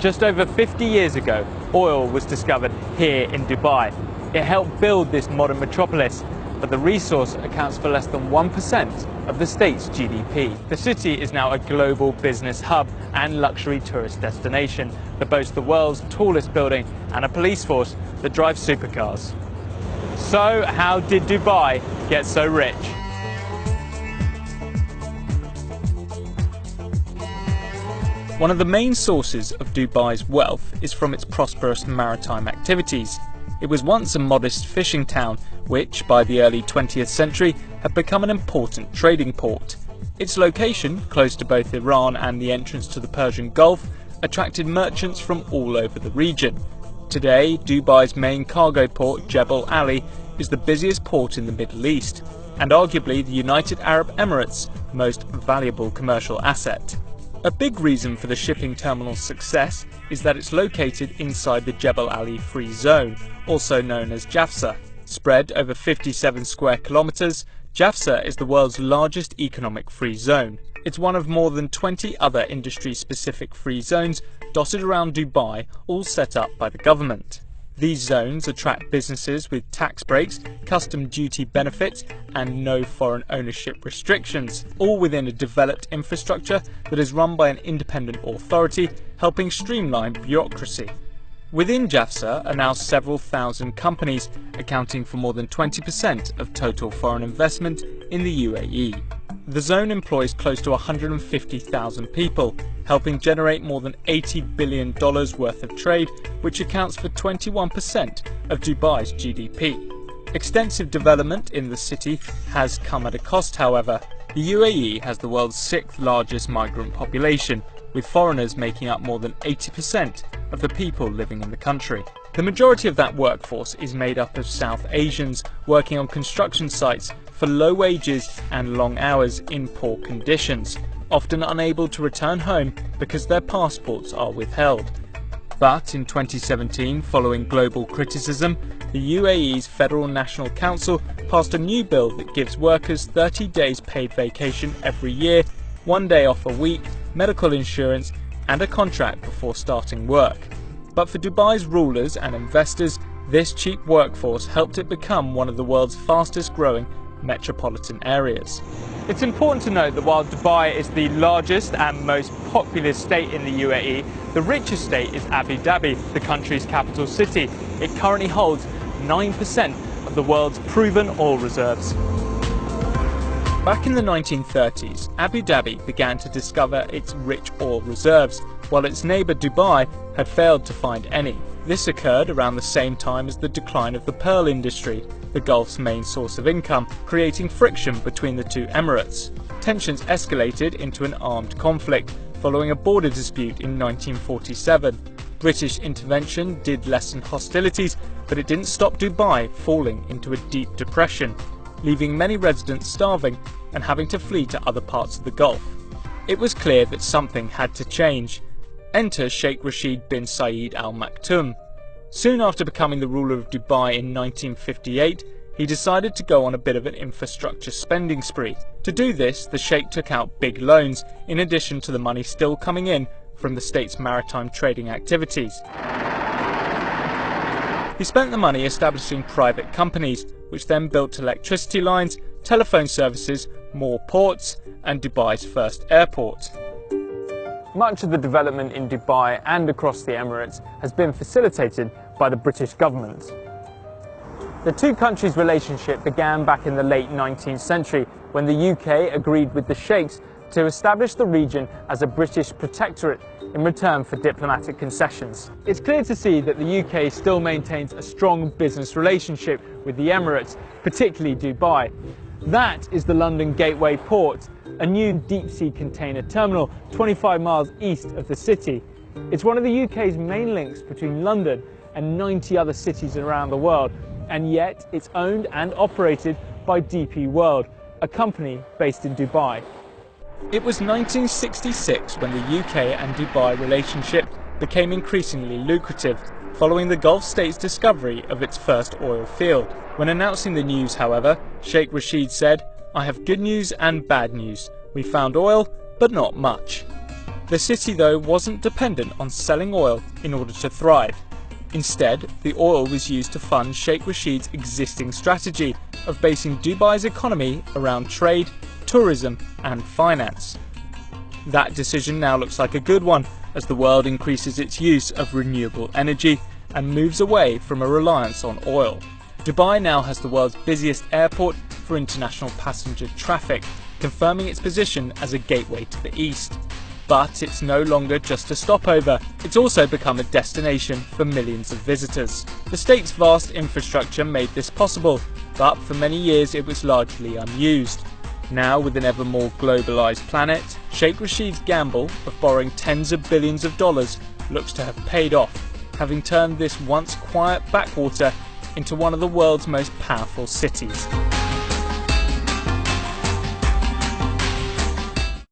Just over 50 years ago, oil was discovered here in Dubai. It helped build this modern metropolis, but the resource accounts for less than 1% of the state's GDP. The city is now a global business hub and luxury tourist destination that boasts the world's tallest building and a police force that drives supercars. So, how did Dubai get so rich? One of the main sources of Dubai's wealth is from its prosperous maritime activities. It was once a modest fishing town, which by the early 20th century had become an important trading port. Its location, close to both Iran and the entrance to the Persian Gulf, attracted merchants from all over the region. Today, Dubai's main cargo port, Jebel Ali, is the busiest port in the Middle East, and arguably the United Arab Emirates' most valuable commercial asset. A big reason for the shipping terminal's success is that it's located inside the Jebel Ali Free Zone, also known as JAFZA. Spread over 57 square kilometers, JAFZA is the world's largest economic free zone. It's one of more than 20 other industry-specific free zones dotted around Dubai, all set up by the government. These zones attract businesses with tax breaks, custom duty benefits and no foreign ownership restrictions, all within a developed infrastructure that is run by an independent authority, helping streamline bureaucracy. Within JAFZA are now several thousand companies, accounting for more than 20% of total foreign investment in the UAE. The zone employs close to 150,000 people, helping generate more than $80 billion worth of trade, which accounts for 21% of Dubai's GDP. Extensive development in the city has come at a cost, however. The UAE has the world's 6th largest migrant population, with foreigners making up more than 80% of the people living in the country. The majority of that workforce is made up of South Asians working on construction sites for low wages and long hours in poor conditions, often unable to return home because their passports are withheld. But in 2017, following global criticism, the UAE's Federal National Council passed a new bill that gives workers 30 days paid vacation every year, 1 day off a week, medical insurance and a contract before starting work. But for Dubai's rulers and investors, this cheap workforce helped it become one of the world's fastest growing metropolitan areas. It's important to note that while Dubai is the largest and most populous state in the UAE, the richest state is Abu Dhabi, the country's capital city. It currently holds 9% of the world's proven oil reserves. Back in the 1930s, Abu Dhabi began to discover its rich oil reserves, while its neighbour Dubai had failed to find any. This occurred around the same time as the decline of the pearl industry, the Gulf's main source of income, creating friction between the two emirates. Tensions escalated into an armed conflict following a border dispute in 1947. British intervention did lessen hostilities, but it didn't stop Dubai falling into a deep depression, leaving many residents starving and having to flee to other parts of the Gulf. It was clear that something had to change. Enter Sheikh Rashid bin Zayed Al Maktoum. Soon after becoming the ruler of Dubai in 1958, he decided to go on a bit of an infrastructure spending spree. To do this, the Sheikh took out big loans, in addition to the money still coming in from the state's maritime trading activities. He spent the money establishing private companies, which then built electricity lines, telephone services, more ports, and Dubai's first airport. Much of the development in Dubai and across the Emirates has been facilitated by the British government. The two countries' relationship began back in the late 19th century when the UK agreed with the Sheikhs to establish the region as a British protectorate in return for diplomatic concessions. It's clear to see that the UK still maintains a strong business relationship with the Emirates, particularly Dubai. That is the London Gateway Port, a new deep-sea container terminal 25 miles east of the city. It's one of the UK's main links between London and 90 other cities around the world, and yet it's owned and operated by DP World, a company based in Dubai. It was 1966 when the UK and Dubai relationship became increasingly lucrative, following the Gulf state's discovery of its first oil field. When announcing the news, however, Sheikh Rashid said, "I have good news and bad news. We found oil, but not much." The city, though, wasn't dependent on selling oil in order to thrive. Instead, the oil was used to fund Sheikh Rashid's existing strategy of basing Dubai's economy around trade, tourism and finance. That decision now looks like a good one as the world increases its use of renewable energy and moves away from a reliance on oil. Dubai now has the world's busiest airport for international passenger traffic, confirming its position as a gateway to the east. But it's no longer just a stopover, it's also become a destination for millions of visitors. The state's vast infrastructure made this possible, but for many years it was largely unused. Now, with an ever more globalised planet, Sheikh Rashid's gamble of borrowing tens of billions of dollars looks to have paid off, having turned this once quiet backwater into one of the world's most powerful cities.